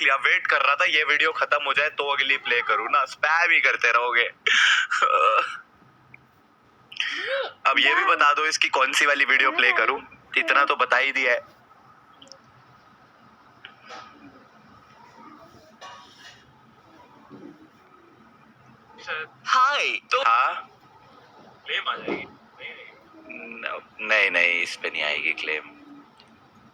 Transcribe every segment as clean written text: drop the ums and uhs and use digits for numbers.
या वेट कर रहा था ये वीडियो खत्म हो जाए तो अगली प्ले करूँ ना, स्पैम ही करते रहोगे। अब ये भी बता दो इसकी कौन सी वाली वीडियो प्ले करूं, इतना तो बता ही दिया है। हाय तो हाँ क्लेम आ जाएगी। नहीं इस पे नहीं आएगी क्लेम।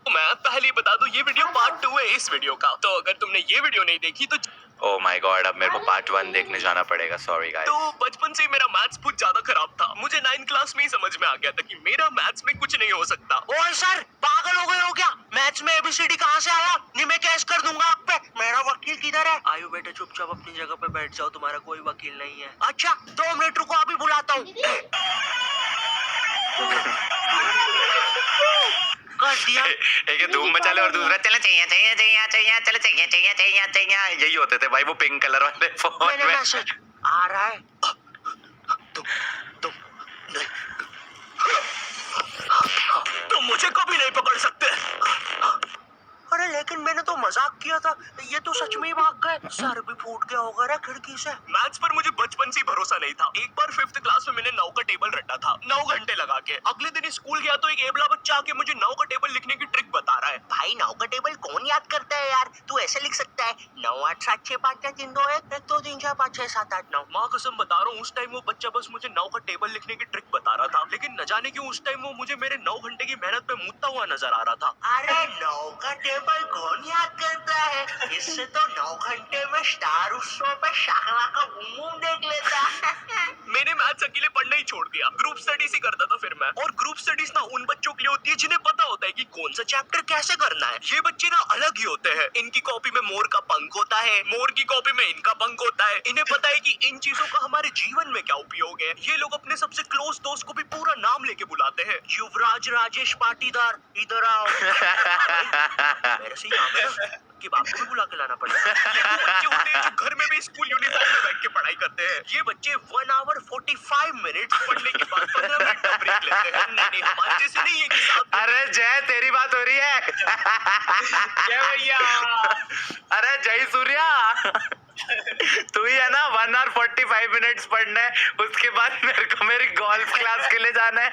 मैं पहले बता दूं ये वीडियो पार्ट 2 है इस वीडियो का, तो अगर तुमने ये वीडियो नहीं देखी तो ओह माय गॉड, अब मेरे को पार्ट 1 देखने जाना पड़ेगा, सॉरी गाइस। तो बचपन से मेरा मैथ्स बहुत ज्यादा खराब था। मुझे 9th क्लास में ही समझ में आ गया था कि मेरा मैथ्स में कुछ नहीं हो सकता। ओए सर, पागल हो गए हो क्या? मैथ्स में एबीसीडी कहां से आया? नहीं मैं केस कर दूंगा आप पे। मेरा वकील किधर है? आयु बेटे चुपचाप अपनी जगह पे बैठ जाओ, तुम्हारा कोई वकील नहीं है। अच्छा 2 मिनट रुको, अभी बुलाता हूँ। एक धूम मचा ले और दूसरा चलो चाहिए चलो चाहिए यही होते थे भाई वो पिंक कलर वाले फोन में। मैसेज आ रहा है। तुम मुझे कभी नहीं पकड़ सकते। अरे लेकिन मैंने तो मजाक किया था, ये तो सच में ही भाग गए। सर भी फूट गया होगा रे खिड़की से। मैथ्स पर मुझे बचपन से भरोसा नहीं था। एक बार 5th क्लास में मैंने 9 का टेबल रटा था 9 घंटे लगा के। अगले दिन स्कूल गया तो एक एबला बच्चा आके मुझे 9 का टेबल लिखने की ट्रिक बता रहा है। भाई 9 का टेबल कौन याद करता है यार, तू ऐसे लिख सकता है 9 8 7 6 5 4 3 2 1 1 2 3 4 5 6 7 8 9। माँ कसम बता रहा हूँ उस टाइम वो बच्चा बस मुझे 9 का टेबल लिखने की ट्रिक बता रहा था, लेकिन न जाने क्यों उस टाइम वो मुझे मेरे 9 घंटे की मेहनत पे मुद्दा हुआ नजर आ रहा था। अरे 9 का टेबल कौन याद करता है, इससे तो 9 घंटे में स्टार उत्सव पे शाहरा का बूम देख लेता। मैंने मैथ्स अकेले पढ़ना ही छोड़ दिया, ग्रुप स्टडीज ही करता था फिर मैं। और ग्रुप स्टडीज ना उन बच्चों के लिए होती है जिन्हें पता होता है कि कौन सा चैप्टर कैसे करना है। ये बच्चे ना अलग ही होते हैं। इनकी कॉपी में मोर का पंख होता है, मोर की कॉपी में इनका पंख होता है। इन्हें पता है कि इन चीजों का हमारे जीवन में क्या उपयोग है। ये लोग अपने सबसे क्लोज दोस्त को भी पूरा नाम लेके बुलाते हैं। युवराज राजेश पाटीदार इधर आओ। मेरे से यहाँ पे ना कि बाप को भी बुला के लाना पड़ेगा। ये वो बच्चे होते हैं जो घर में भी स्कूल यूनिफॉर्म में बैठ के पढ़ाई करते हैं। ये बच्चे 1 आवर 45 मिनट पढ़ने के बाद 15 मिनट का ब्रेक लेते हैं। नहीं हमारे जैसे नहीं है कि साथ। अरे जय तेरी बात हो रही है। जय भैया। अरे जय सूर्या। तू ही है ना 1 आवर 45 मिनट्स पढ़ना है, उसके बाद मेरे को मेरी गोल्फ क्लास के लिए जाना है।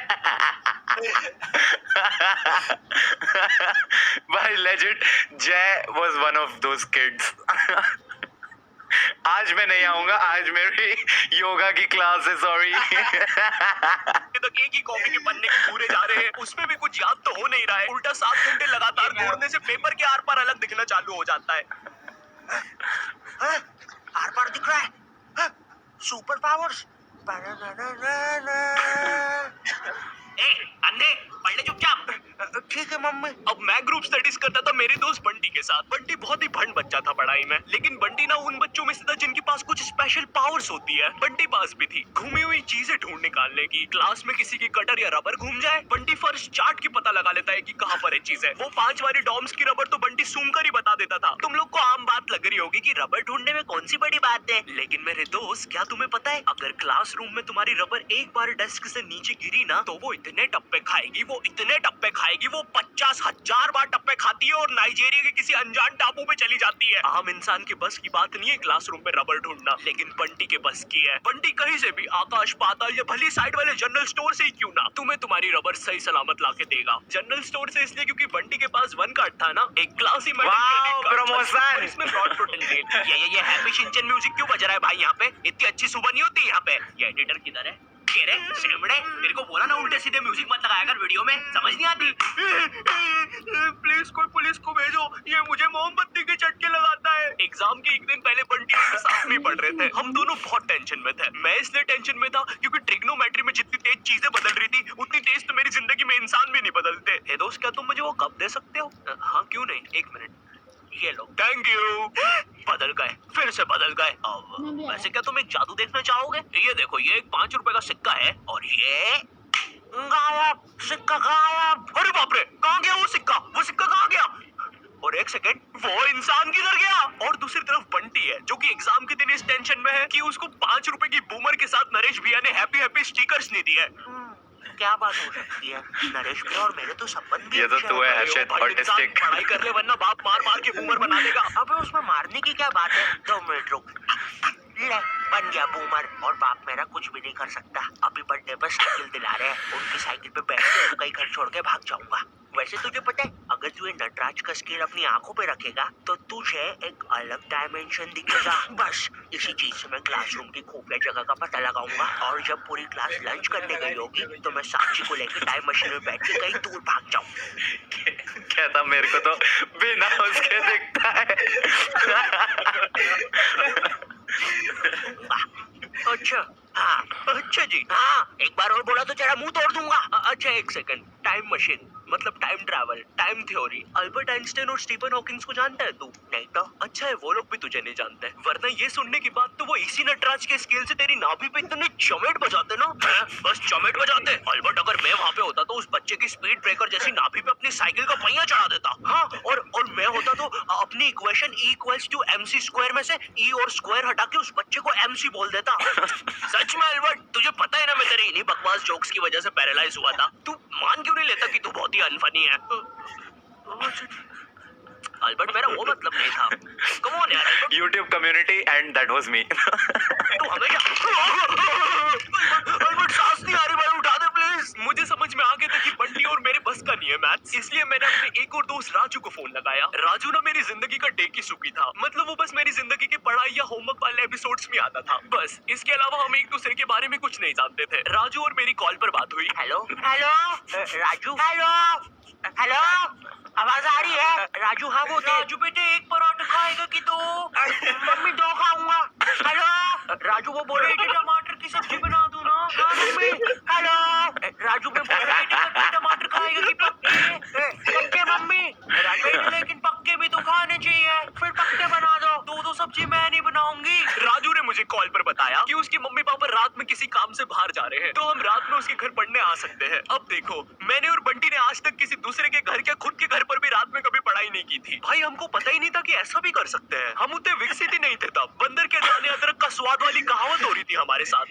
भाई लेजेंड जय was one of those kids. आज मैं नहीं आऊंगा, आज मेरी योगा की क्लास है, सॉरी। तो एक ही कॉपी के पन्ने के पूरे जा रहे हैं, उसमें भी कुछ याद तो हो नहीं रहा है। उल्टा 7 घंटे लगातार दौड़ने से पेपर के आर पार अलग दिखना चालू हो जाता है। आर पार दिख रहा है, सुपर पावर्स। अंधे पढ़ ले चुपचाप। ठीक है मम्मी। अब मैं ग्रुप स्टडीज करता था मेरे दोस्त बंटी के साथ। बंटी बहुत ही भंड बच्चा था पढ़ाई में, लेकिन बंटी ना उन बच्चों में से था जिनके पास कुछ स्पेशल पावर्स होती है। बंटी पास भी थी घूमी हुई चीजें ढूंढ निकालने की। क्लास में किसी की कटर या रबर घूम जाए, बंटी फर्स्ट चार्ट की पता लगा लेता है कि कहाँ पर है चीज है। वो 5 वाली डॉम्स की रबर तो बंटी सूंघ कर ही बता देता था। तुम लोग को आम बात लग रही होगी कि रबर ढूंढने में कौन सी बड़ी बात है, लेकिन मेरे दोस्त क्या तुम्हें पता है अगर क्लासरूम में तुम्हारी रबर एक बार डेस्क से नीचे गिरी ना तो वो इतने टप्पे खाएगी, वो इतने टप्पे खाएगी, वो 50,000 बार टप्पे खाती है और नाइजीरिया के किसी अनजान टापू पे चली जाती है। आम इंसान के बस की बात नहीं है क्लासरूम में रबर ढूंढना, लेकिन बंटी के बस की है। बंटी कहीं से भी आकाश पाताल या भली साइड वाले जनरल स्टोर से ही क्यों ना तुम्हें तुम्हारी रबर सही सलामत लाके देगा। जनरल स्टोर से इसलिए क्योंकि बंटी के पास 1 कार्ड था ना, एक क्लासी प्रमोशन, इसमें फ्रॉड प्रोटेक्ट। ये हैप्पी शिनचैन म्यूजिक क्यों बज रहा है भाई यहाँ पे? इतनी अच्छी सुबह नहीं होती यहाँ पे। ये एडिटर किधर है? तेरे को बोला ना उल्टे सीधे म्यूजिक मत लगाया कर वीडियो में, समझ नहीं आती। प्लीज कोई पुलिस को भेजो, ये मुझे मोमबत्ती के चटके लगाता है। एग्जाम के एक दिन पहले बंटी और मैं साथ में पढ़ रहे थे। हम दोनों बहुत टेंशन में थे। मैं इसलिए टेंशन में था क्योंकि ट्रिग्नोमेट्री में जितनी तेज चीजें बदल रही थी उतनी तेज तो मेरी जिंदगी में इंसान भी नहीं बदलते। हे दोस्त क्या तुम मुझे वो कप दे सकते हो? हाँ क्यों नहीं, 1 मिनट। ये लो, थैंक यू। बदल गए, फिर से बदल गए। वैसे क्या तुम एक जादू देखना चाहोगे? ये देखो, ये एक 5 रुपए का सिक्का है और ये गायब, सिक्का गायब। अरे बाप रे, कहाँ गया वो सिक्का? वो सिक्का कहाँ गया? और 1 सेकेंड, वो इंसान किधर गया? और दूसरी तरफ बंटी है जो कि एग्जाम के दिन इस टेंशन में है कि उसको 5 रुपए की बूमर के साथ नरेश भैया ने हैप्पी हैप्पी स्टिकर्स नहीं दिए। क्या बात हो सकती है? नरेश भैया और मेरे तो संबंध भी। ये तो तू है हर्षित ऑटिस्टिक। पढ़ाई कर ले वरना बाप मार मार के बूमर बना देगा। अबे उसमें क्या बात है, 2 मिनट रुक। ले, बन गया बूमर। और बाप मेरा कुछ भी नहीं कर सकता। अभी बर्थडे पे साइकिल दिला रहे हैं, उनकी साइकिल पे बैठ के उनका ही घर छोड़ के भाग जाऊंगा। वैसे तुझे पता है, अगर तू ये नटराज का स्केल अपनी आंखों पे रखेगा तो तुझे एक अलग डायमेंशन दिखेगा। बस इसी चीज से मैं क्लासरूम की खुफिया जगह का पता लगाऊंगा, और जब पूरी क्लास लंच करने गई होगी तो मैं साक्षी को लेकर टाइम मशीन में बैठ के कहीं दूर भाग जाऊं। कहता मेरे को तो बिना उसके दिखता है। अच्छा, हाँ, अच्छा जी, हाँ, एक बार और बोला तो तेरा मुंह तोड़ दूंगा। अच्छा, एक सेकंड। टाइम मशीन मतलब time travel, time theory, Albert Einstein और स्टीफन हॉकिंस को जानता है तू? नहीं तो? अच्छा है, वो लोग भी तुझे नहीं जानते, वरना ये सुनने की बात तो वो इसी नटराज के स्केल से तेरी नाभि पे इतने चमेट बजाते ना, बस चमेट बजाते। अल्बर्ट, अगर मैं वहाँ पे होता तो उस बच्चे की स्पीड ब्रेकर जैसी नाभि पे अपनी साइकिल का पहिया चढ़ा देता। हाँ, और मैं होता तो अपनी इक्वेशन E = mc स्क्वायर में से E और स्क्वायर हटा के उस बच्चे को MC बोल देता। सच में अल्बर्ट, तुझे पता है ना मैं तेरे इन्हीं बकवास जोक्स की वजह से पैरालाइज हुआ था। तू मान क्यों नहीं लेता कि तू बहुत ही अनफनी है? अल्बर्ट, मेरा वो मतलब नहीं था। कम ऑन यार Albert. YouTube community and that was me. तू हमेशा अल्बर्ट, सांस नहीं आ रही भाई, उठा दे प्लीज। मुझे समझ में आ गया था कि बंटी और मेरे बस का नहीं है मैथ्स, इसलिए मैंने अपने एक और दोस्त राजू को फोन लगाया। राजू ना मेरी जिंदगी का टेकी सुकी था, मतलब वो बस मेरी जिंदगी के पढ़ाई या होमवर्क वाले एपिसोड्स में आता था, बस। इसके अलावा हम एक दूसरे के बारे में कुछ नहीं जानते थे। राजू और मेरी कॉल पर बात हुई। Hello hello Raju, hello hello, आवाज आ रही है? राजू, हाँ वो राजू बेटे, एक पराठा खाएगा कि दो? मम्मी, 2 खाऊंगा। हेलो राजू, वो बोल रही थी टमाटर की सब्जी बना दूं ना? हाँ मम्मी। हेलो राजू, मैं बोल रही थी कच्चे टमाटर खाएगा कि पक्के? पक्के मम्मी। राजू, लेकिन पक्के भी तो खाने चाहिए, फिर पक्के बना दो। दो सब्जी मैं नहीं बनाऊंगी। राजू ने मुझे कॉल पर बताया कि उसकी मम्मी पापा रात में किसी काम से बाहर जा रहे हैं, तो हम रात में उसके घर पढ़ने आ सकते हैं। अब देखो, मैंने और बंटी ने आज तक किसी दूसरे के घर या खुद के घर पर भी रात में कभी पढ़ाई नहीं की थी। भाई, हमको पता ही नहीं था कि ऐसा भी कर सकते हैं। हम उतने विकसित ही नहीं थे तब। बंदर के दाने अदरक का स्वाद वाली कहावत हो रही थी हमारे साथ।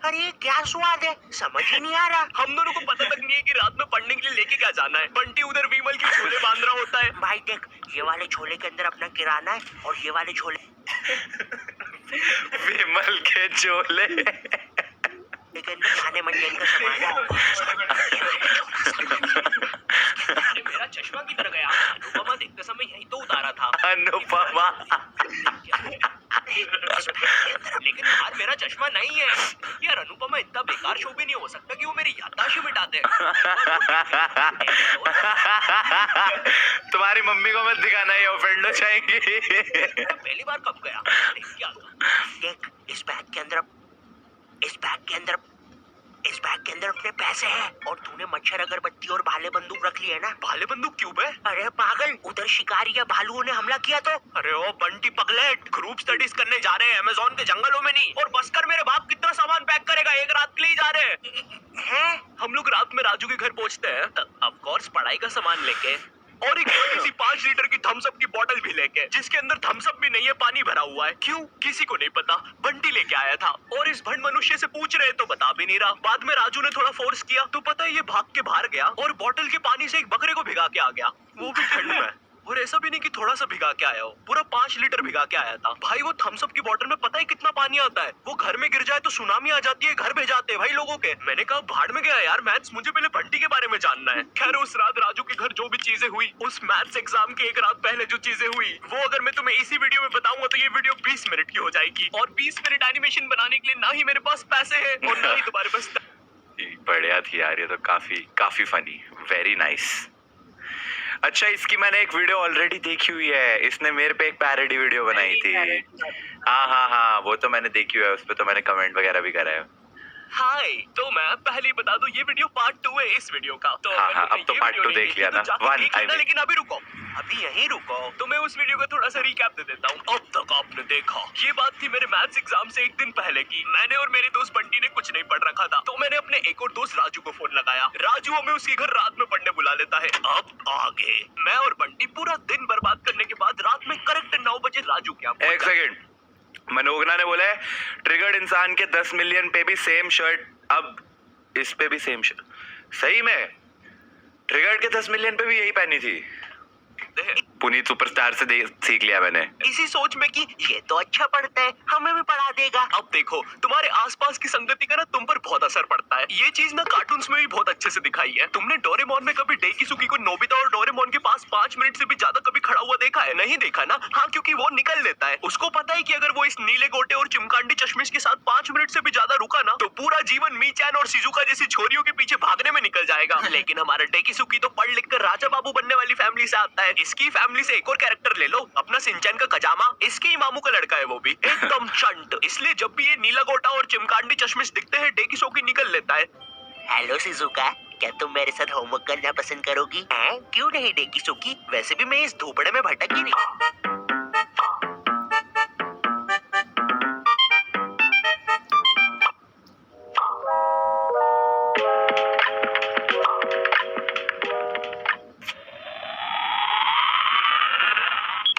अरे क्या स्वाद है, समझ ही नहीं आ रहा। हम दोनों को पता तक नहीं है कि रात में पढ़ने के लिए लेके क्या जाना है। बंटी उधर विमल के झोले बांध रहा होता है। भाई देख, ये वाले झोले के अंदर अपना किराना है और ये वाले झोले विमल के झोले के अंदर खाने मंजन का सामान है। अरे मेरा चश्मा किधर गया? अनुपमा देखते समय यही तो उतारा था। अनुपमा। लेकिन यार, मेरा चश्मा नहीं है यार। अनुपमा इतना बेकार शो भी नहीं हो सकता कि वो मेरी याददाश्त ही मिटा दे। तुम्हारी मम्मी को मत दिखाना, ये ऑफेंड हो जाएंगी। पहली बार कब गया? देख, इस बैग के अंदर अपने पैसे हैं, और तूने मच्छर अगरबत्ती और भाले बंदूक रख ली है ना? भाले बंदूक क्यों बे? अरे पागल, उधर शिकारी या भालुओं ने हमला किया तो? अरे ओ बंटी पगलेट, ग्रुप स्टडीज करने जा रहे हैं अमेज़न के जंगलों में नहीं। और बस कर, मेरे बाप कितना सामान पैक करेगा? एक रात के लिए जा रहे हैं। हम लोग रात में राजू के घर पहुंचते हैं, ऑफ कोर्स पढ़ाई का सामान लेके, और एक छोटी सी 5 लीटर की थम्स अप की बोतल भी लेके, जिसके अंदर थम्स अप भी नहीं है, पानी भरा हुआ है। क्यों? किसी को नहीं पता, बंटी लेके आया था। और इस भंड मनुष्य से पूछ रहे तो बता भी नहीं रहा। बाद में राजू ने थोड़ा फोर्स किया तो पता है ये भाग के बाहर गया और बोतल के पानी से एक बकरे को भिगा के आ गया, वो भी ठंड में। और ऐसा भी नहीं कि थोड़ा सा भिगा के आया हो, पूरा 5 लीटर भिगा के आया था। भाई, वो थम्स अप की बोतल में पता है कितना पानी आता है? वो घर में गिर जाए तो सुनामी आ जाती है, घर भेजाते हैं भाई लोगों के। मैंने कहा भाड़ में गया यार मैथ्स, मुझे पहले बंटी के बारे में जानना है। खैर, उस रात राजू के घर जो भी चीजें हुई, उस मैथ्स एग्जाम के एक रात पहले जो चीजें हुई, वो अगर मैं तुम्हें इसी वीडियो में बताऊंगा तो ये वीडियो 20 मिनट की हो जाएगी। और 20 मिनट एनिमेशन बनाने के लिए ना ही मेरे पास पैसे है और ना ही तुम्हारे पास। बढ़िया थी यार, ये तो काफी फनी, वेरी नाइस। अच्छा, इसकी मैंने एक वीडियो ऑलरेडी देखी हुई है। इसने मेरे पे एक पैरोडी वीडियो बनाई थी। हाँ, वो तो मैंने देखी हुई है, उस पे तो मैंने कमेंट वगैरह भी करा है। हाय, तो मैं पहले बता दूं, ये वीडियो पार्ट 2 है इस वीडियो का। तो हाँ, अब तो पार्ट 2 देख लिया ना, 1 लेकिन अभी रुको, अभी यहीं रुको, तो मैं उस वीडियो का थोड़ा सा रिकैप दे देता हूँ। अब तक आपने देखा, ये बात थी मेरे मैथ्स एग्जाम से एक दिन पहले की। मैंने और मेरे दोस्त बंटी ने कुछ नहीं पढ़ रखा था, तो मैंने अपने एक और दोस्त राजू को फोन लगाया। राजू हमें उसके घर रात में पढ़ने बुला लेता है। अब आगे मैं और बंटी पूरा दिन बर्बाद करने के बाद रात में करेक्ट 9 बजे राजू के यहाँ। एक सेकंड, मनोगना ने बोला है ट्रिगर्ड इंसान के 10 मिलियन पे भी सेम शर्ट, अब इस पे भी सेम शर्ट। सही में ट्रिगर्ड के 10 मिलियन पे भी यही पहनी थी। पुनीत सुपरस्टार से सीख लिया मैंने। इसी सोच में कि ये तो अच्छा पढ़ता है, हमें भी पढ़ा देगा। अब देखो तुम्हारे आसपास की संगति का ना तुम पर बहुत असर पड़ता है। ये चीज ना कार्टून्स में भी बहुत अच्छे से दिखाई है। तुमने डोरेमोन में कभी डेकिसुकी को नोबिता और डोरेमोन के पास 5 मिनट से भी ज्यादा कभी खड़ा हुआ देखा है? नहीं देखा ना? हाँ, क्योंकि वो निकल लेता है। उसको पता है कि अगर वो इस नीले गोटे और चिमकांडी चश्मिश के साथ 5 मिनट से भी ज्यादा रुका ना तो पूरा जीवन मीचान और शिजुका जैसी छोरियों के पीछे भागने में निकल जाएगा। लेकिन हमारा डेकिसुकी तो पढ़ लिख कर राजा बाबू बनने वाली फैमिली से आता है। इसकी फैमिली से एक और कैरेक्टर ले लो, अपना सिंचैन का कजामा। इसके ही मामू का लड़का है वो भी, एकदम चंट। इसलिए जब भी ये नीला गोटा और चिमकांडी चश्मिश दिखते हैं डेकिसुकी निकल लेता है। हेलो शिजुका, क्या तुम मेरे साथ होमवर्क करना पसंद करोगी? हैं? क्यों नहीं डेकिसुकी? वैसे भी मैं इस धूपड़े में भटक ही नहीं।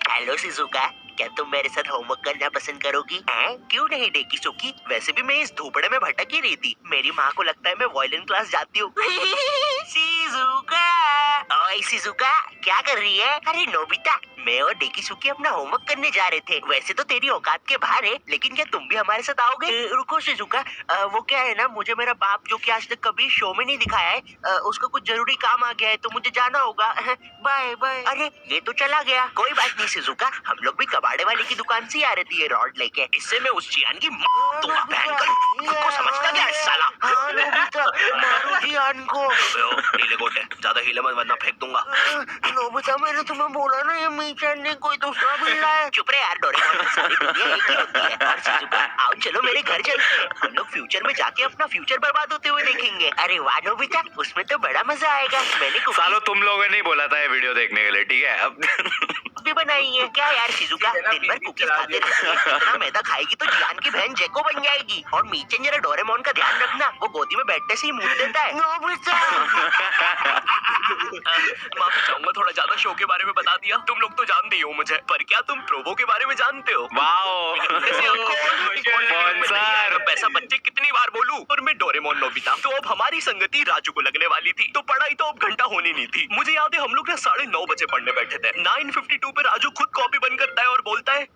हेलो शिजुका, क्या तुम मेरे साथ होमवर्क करना पसंद करोगी? हैं? क्यों नहीं डेकिसुकी? वैसे भी मैं इस धूपड़े में भटक ही रही थी। मेरी माँ को लगता है मैं वायलिन क्लास जाती हूँ। शिजुका, ओए शिजुका, क्या कर रही है? अरे नोबिता, मैं और डेकिसुकी अपना होमवर्क करने जा रहे थे। वैसे तो तेरी औकात के बाहर है, लेकिन क्या तुम भी हमारे साथ आओगे? रुको शिजुका, वो क्या है ना, मुझे मेरा बाप जो कि आज तक कभी शो में नहीं दिखाया है, उसका कुछ जरूरी काम आ गया है तो मुझे जाना होगा। Bye bye. अरे ये तो चला गया। कोई बात नहीं शिजुका, हम लोग भी कबाड़े वाले की दुकान से ही आ रहे थे ये रॉड लेके। इससे मैं उस जियान की तुम्हारा बहन को समझता क्या है साला? मारो जियान को। नीले गोटे, ज्यादा हिले मत वरना फेंक दूंगा। नोबिता, मैंने तुम्हें बोला ना ये मीचान ने कोई दूसरा बिल्ला है। चुप रहे यार, डोरेमोन सारी दुनिया एक ही होती है। और शिजुका, आओ चलो मेरे घर चलते हैं। हम लोग फ्यूचर में जाके अपना फ्यूचर बर्बाद होते हुए देखेंगे। अरे वाह नोबिता, उसमें तो बड़ा मजा आएगा। मैंने सालो तुम लोगों ने ही बोला था ये वीडियो देखने के लिए, ठीक है? अब भी बनाई है। क्या यार शिजुका, दिन भर कुकीज खाते रहती है। इतना मैदा खाएगी तो जियान की बहन जेको बन जाएगी। और मीचन जरा डोरेमोन का ध्यान रखना, वो गोदी में बैठने से ही मुंह देता है। माफी चाहूंगा, थोड़ा ज्यादा शो के बारे में बता दिया। तुम लोग तो जानते ही हो मुझे, पर क्या तुम प्रोवो के बारे में जानते हो? वाओ पैसा बच्चे कितनी बार बोलूं? और मैं डोरेमोन नोबिता। तो अब हमारी संगति राजू को लगने वाली थी, तो पढ़ाई तो अब घंटा होनी नहीं थी। मुझे याद है हम लोग ना 9:30 बजे पढ़ने बैठे थे। 9:52 पे राजू खुद कॉपी बंद करता है और बोलता है,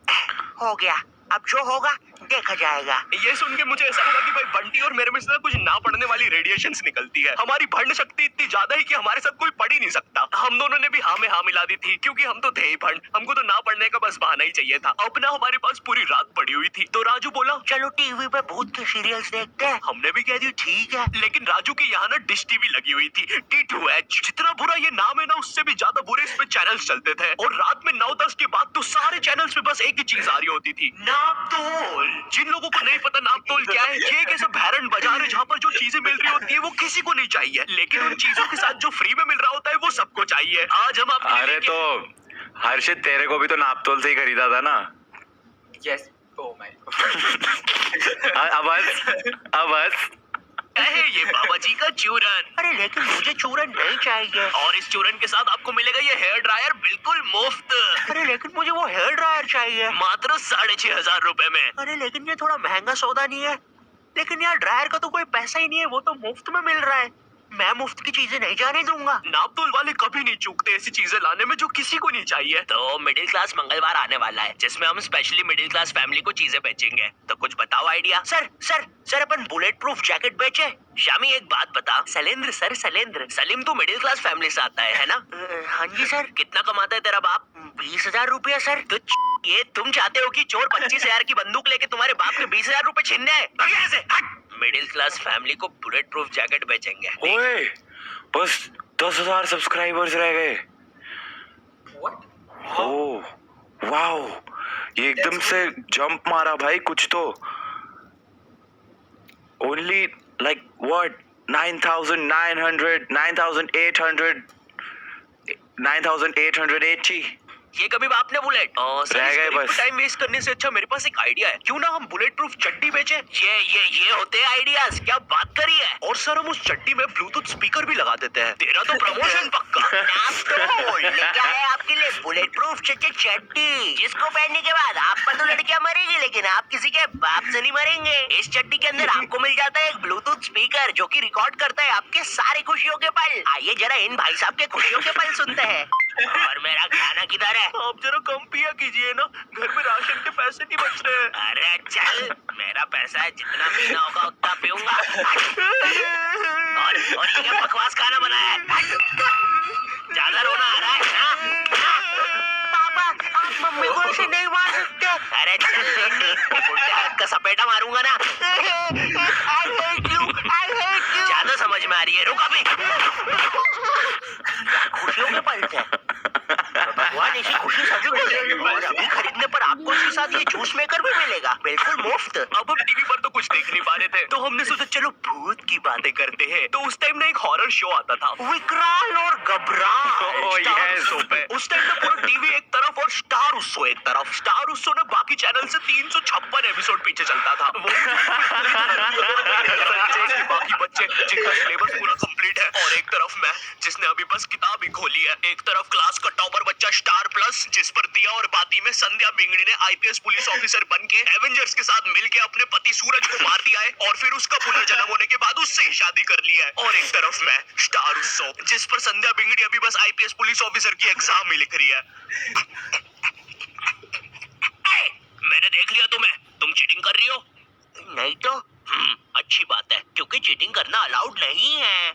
हो गया, अब जो होगा देखा जाएगा। ये सुन के मुझे ऐसा लगा कि भाई बंटी और मेरे में से कुछ ना पढ़ने वाली रेडिएशंस निकलती है। हमारी भंड शक्ति इतनी ज्यादा है कि हमारे साथ कोई पढ़ ही नहीं सकता। हम दोनों ने भी हाँ में हाँ मिला दी थी, क्योंकि हम तो थे ही भंड। हमको तो ना पढ़ने का बस बहाना ही चाहिए था। अब ना हमारे पास पूरी रात पड़ी हुई थी, तो राजू बोला चलो टीवी पे भूत के सीरियल्स देखते हैं। हमने भी कह दिया ठीक है, लेकिन राजू के यहाँ ना डिश टीवी लगी हुई थी, D2H। जितना बुरा ये नाम है ना, उससे भी ज्यादा बुरे इस पे चैनल्स चलते थे। और रात में 9-10 के बाद तो सारे चैनल्स पे बस एक ही चीज आ रही होती थी, नापतोल। जिन लोगों को नहीं पता नापतोल क्या है, ये एक ऐसा भैरन बाजार है जहाँ पर जो चीजें मिल रही होती है वो किसी को नहीं चाहिए, लेकिन उन चीजों के साथ जो फ्री में मिल रहा होता है वो सबको चाहिए। आज हम आपके अरे तो हर्षित, तेरे को भी तो नापतोल से ही खरीदा था ना? यस, ओह माय अब है ये बाबा जी का चूरन। अरे लेकिन मुझे चूरन नहीं चाहिए। और इस चूरन के साथ आपको मिलेगा ये हेयर ड्रायर बिल्कुल मुफ्त। अरे लेकिन मुझे वो हेयर ड्रायर चाहिए, मात्र 6,500 रुपए में। अरे लेकिन ये थोड़ा महंगा सौदा नहीं है? लेकिन यार ड्रायर का तो कोई पैसा ही नहीं है, वो तो मुफ्त में मिल रहा है। मैं मुफ्त की चीजें नहीं जाने दूंगा। नापतोल वाले कभी नहीं चूकते ऐसी चीजें लाने में जो किसी को नहीं चाहिए। तो मिडिल क्लास मंगलवार आने वाला है, जिसमें हम स्पेशली मिडिल क्लास फैमिली को चीजें बेचेंगे। तो कुछ बताओ आइडिया। सर अपन बुलेट प्रूफ जैकेट बेचे। शामी एक बात बता, सलेंद्र सलीम तो मिडिल क्लास फैमिली से आता है ना? हाँ जी सर। कितना कमाता है तेरा बाप? 20,000 रुपया सर। तो ये तुम चाहते हो कि चोर 25,000 की बंदूक लेके तुम्हारे बाप के 20,000 रुपए छीनने आए? भाग यहाँ से, हट। मिडिल क्लास फैमिली को बुलेट प्रूफ जैकेट बेचेंगे। ओए, बस 10,000 सब्सक्राइबर्स रह गए। व्हाट? ओह वाओ, ये एकदम से जंप मारा भाई कुछ तो। Only like what 9,900 9,800 9,880। ये कभी बाप ने बुलेट रह गए बस। टाइम वेस्ट करने से अच्छा मेरे पास एक आइडिया है, क्यों ना हम बुलेट प्रूफ चड्डी बेचें। ये होते हैं आइडियाज, क्या बात करी है। और सर हम उस चड्डी में ब्लूटूथ स्पीकर भी लगा देते हैं। तेरा तो प्रमोशन पक्का। क्या है आपके लिए बुलेट प्रूफ चड्डी, जिसको पहनने के बाद आप पर तो लड़कियां मरेगी, लेकिन आप किसी के बाप से नहीं मरेंगे। इस चड्डी के अंदर आपको मिल जाता है एक ब्लूटूथ स्पीकर जो कि रिकॉर्ड करता है आपके सारे खुशियों के पल। आइए जरा इन भाई साहब के खुशियों के पल सुनते हैं। और मेरा खाना किधर है? आप जरा कम पिया कीजिए ना, घर में राशन के पैसे नहीं बच रहे हैं। अरे चल, मेरा पैसा है, जितना पीना होगा उतना पीऊंगा। और ये क्या बकवास खाना बनाया है? ज्यादा रोना आ रहा है हाँ? पापा, आप मम्मी को ऐसे नहीं मार सकते। अरे चल लेंडी, उल्टे हाथ का सपेटा मारूंगा ना। I hate you, I hate you। ज्यादा समझ में आ रही है, रुक अभी। खुशियों के पल थे, भगवान ऐसी खुशी सभी को दे। और अभी खरीदने पर आपको इसके साथ ये जूस मेकर भी मिलेगा, बिल्कुल मुफ्त। अब हम टीवी पर तो कुछ देख नहीं पा रहे थे, तो हमने सोचा चलो भूत की बातें करते हैं। तो उस टाइम ना एक हॉरर शो आता था, विकराल और घबराल। Oh, star yes. उत्सव पे। उस टाइम पे पूरा टीवी एक तरफ और स्टार उत्सव एक तरफ। स्टार उत्सव ने बाकी चैनल से 356 एपिसोड पीछे चलता था। वो बाकी बच्चे जिनका सिलेबस पूरा कंप्लीट है, और एक तरफ मैं जिसने अभी बस किताब ही खोली है। एक तरफ क्लास का टॉपर बच्चा स्टार प्लस, जिस पर दिया और बाती में संध्या बिंगड़ी ने आईपीएस पुलिस ऑफिसर बन के एवेंजर्स के साथ मिलके अपने पति सूरज को मार दिया है, और फिर उसका पुनर्जन्म होने के बाद उससे ही शादी कर लिया है। और एक तरफ मैं स्टार उत्सव, जिस पर संध्या बिंगड़ी अभी बस आईपीएस पुलिस ऑफिसर की एग्जाम ही लिख रही है। मैंने देख लिया तुम्हें, तुम चीटिंग कर रही हो। नहीं तो अच्छी बात है, क्योंकि चीटिंग करना अलाउड नहीं है।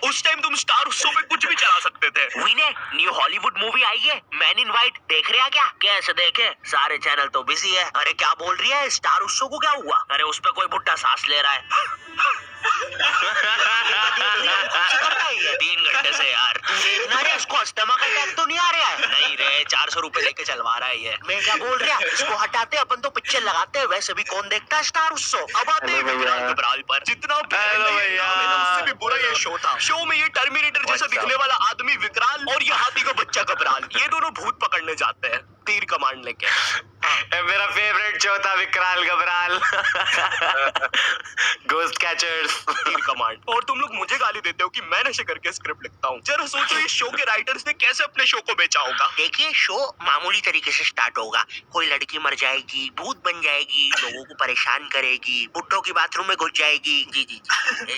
उस टाइम तुम स्टार उत्सव पे कुछ भी चला सकते थे। विनय, न्यू हॉलीवुड मूवी आई है मैन इन व्हाइट, देख रहे हैं क्या? कैसे देखे, सारे चैनल तो बिजी है। अरे क्या बोल रही है, स्टार उत्सव को क्या हुआ? अरे उस पे कोई बुड्ढा सांस ले रहा है। 3 घंटे से यार तू देखना रे, इसको अस्थमा का अटैक तो नहीं आ रहा है? नहीं रे, 400 रुपए लेके चलवा रहा है ये। मैं क्या बोल रहा है, इसको हटाते अपन तो पिक्चर लगाते हैं, वैसे भी कौन देखता है स्टार उत्सव। अब आते हैं विकराल घबराल पर। जितना उससे भी बुरा ये शो था। शो में ये टर्मिनेटर जैसा दिखने वाला आदमी विकराल और ये हाथी का बच्चा घबराल, ये दोनों भूत पकड़ने जाते हैं तीर कमांड लेके। मेरा फेवरेट शो था विकराल घबराल। Ghost catchers. तीर कमांड। और तुम लोग मुझे गाली देते हो कि मैं नशे करके स्क्रिप्ट लिखता हूँ। जरा सोचो इस शो के राइटर्स ने कैसे अपने शो को बेचा होगा। देखिए, शो मामूली तरीके से स्टार्ट होगा। कोई लड़की मर जाएगी, भूत बन जाएगी, लोगों को परेशान करेगी, बुड्ढों की बाथरूम में घुस जाएगी। जी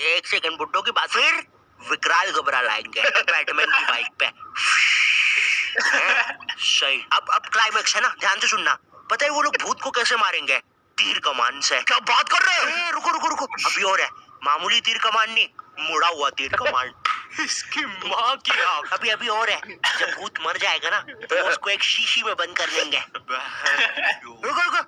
एक सेकंड, बुड्ढों की बात। फिर विकराल घबराल आएंगे बैटमैन की बाइक पे। सही। अब क्लाइमेक्स है ना, ध्यान से सुनना। पता है वो लोग भूत को कैसे मारेंगे? तीर कमान से। क्या बात कर रहे हैं? रुको, अभी और है। मामूली तीर कमान नहीं, मुड़ा हुआ तीर कमान। इसकी माँ की आँख। अभी और है। जब भूत मर जाएगा ना, तो उसको एक शीशी में बंद कर देंगे। रुको,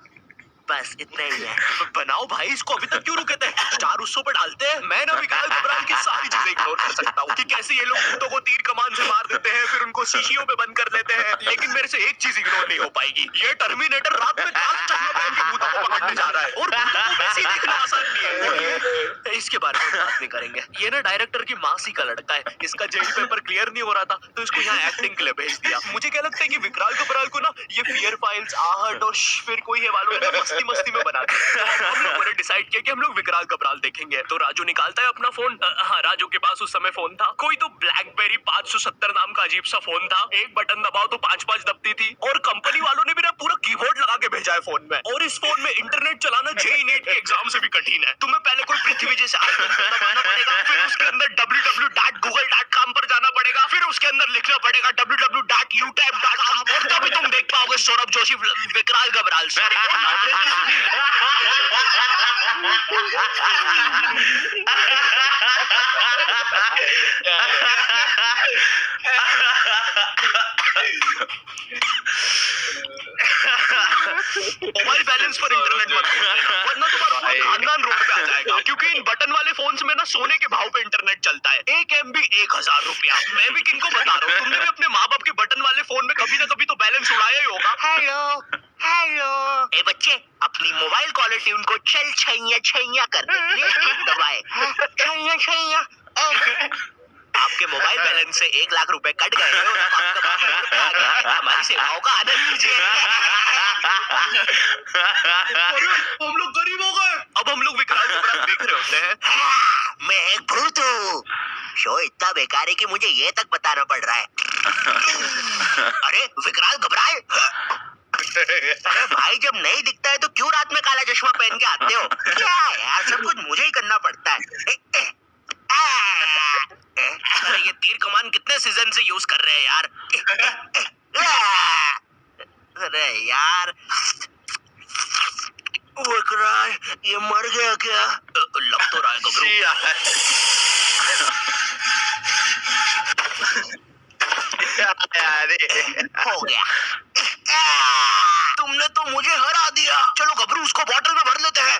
बस इतना ही है। बनाओ भाई, इसको अभी तक क्यों रुके थे? स्टार उत्सव पे डालते हैं। मैं ना विकराल घबराल की सारी चीजें इग्नोर कर सकता हूँ कि कैसे ये लोग भूतों को तीर कमान से मार देते हैं, फिर उनको शीशियों पे बंद कर लेते हैं। लेकिन मेरे से एक चीज इग्नोर नहीं हो पाएगी, ये टर्मिनेटर रात में 4 चश्मा पहन के भूतों को पकड़ने जा रहा है, और भूतों को वैसे ही देखना आसान नहीं है। और ये इसके बारे में बात नहीं करेंगे। ये ना डायरेक्टर की मासी का लड़का है, इसका जेई पेपर क्लियर नहीं हो रहा था, तो इसको यहाँ एक्टिंग के लिए भेज दिया। मुझे क्या लगता है कि विकराल घबराल को ना ये फियर फाइल्स, आहट और फिर कोई है वालों ने मस्ती में बना दिया। तो हम लोगों ने डिसाइड किया कि हम लोग विकराल घबराल देखेंगे। तो राजू निकालता है अपना फोन। हाँ, राजू के पास उस समय फोन था, कोई तो ब्लैकबेरी 570 नाम का अजीब सा फोन था। एक बटन दबाओ तो 5-5 दबती थी, और कंपनी वालों ने भी ना पूरा कीबोर्ड लगा के भेजा है फोन में। और इस फोन में इंटरनेट चलाना जेईई नीट के एग्जाम से भी कठिन है। तुम्हें पहले कोई पृथ्वी जैसे आइकन दबाना पड़ेगा, फिर उसके अंदर www.google.com पर जाना पड़ेगा, फिर उसके अंदर लिखना पड़ेगा www.youtube.com, और तभी तुम देख पाओगे सौरभ जोशी विकराल घबराल। मोबाइल बैलेंस पर इंटरनेट मत खोलना, वरना तुम्हारा पूरा खानदान रोड पे आ जाएगा। क्योंकि इन बटन वाले फोन्स में ना सोने के भाव पे इंटरनेट चलता है। 1 MB 1000 रुपया। मैं भी किनको बता रहा हूँ, तुमने भी अपने माँ बाप के बटन वाले फोन में कभी ना कभी तो बैलेंस उड़ाया ही होगा। हेलो ए बच्चे, अपनी मोबाइल कॉलर ट्यून को चल छैया कर दबाए। छैया। आपके आपके मोबाइल बैलेंस से 1 लाख रुपए कट गए हो, अब आपका मोबाइल पे आ गया है। हमारी सेवाओं का आनंद लीजिए। हम लोग गरीब हो गए। अब हम लोग विकराल घबराहट देख रहे होते हैं। मैं एक भूत हूँ। शो इतना बेकार है कि मुझे ये तक बताना पड़ रहा है। अरे विकराल घबराए। अरे भाई जब नहीं दिखता है तो क्यों रात में काला चश्मा पहन के आते हो? क्या यार सब कुछ मुझे ही करना पड़ता है। अरे ये तीर कमान कितने सीजन से यूज कर रहे हैं यार? अरे यार विकराल ये मर गया क्या? लग तो रहा है गबरू। हो गया। तुमने तो मुझे हरा दिया। चलो गबरू उसको बॉटल में भर लेते हैं।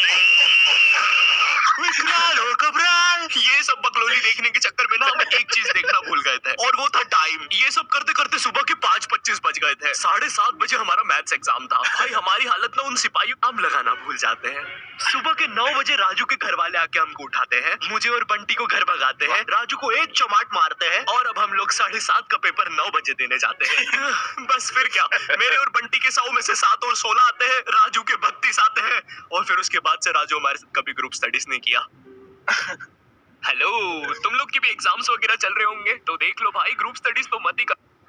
विकराल और घबराल। ये सब बकलोली देखने के चक्कर में ना हम एक चीज देखना भूल गए थे और वो था टाइम। ये सब करते करते सुबह के 5:25 बज गए थे। 7:30 बजे हमारा मैथ्स एग्जाम था। भाई हमारी हालत ना उन सिपाहियों आम लगाना भूल जाते हैं। सुबह के 9 बजे राजू के घर वाले आके हमको उठाते हैं, मुझे और बंटी को घर भगाते हैं, राजू को एक चमाट मारते हैं और अब हम लोग 7:30 का पेपर 9 बजे देने जाते हैं। बस फिर क्या, मेरे और बंटी के 100 में से 7 और 16 आते हैं, राजू के 32 आते हैं और फिर उसके बाद से राजू हमारे साथ कभी ग्रुप स्टडीज नहीं किया। हेलो, तुम लोग की भी एग्जाम्स वगैरह चल रहे होंगे तो देख लो भाई, ग्रुप स्टडीज तो मत ही कर।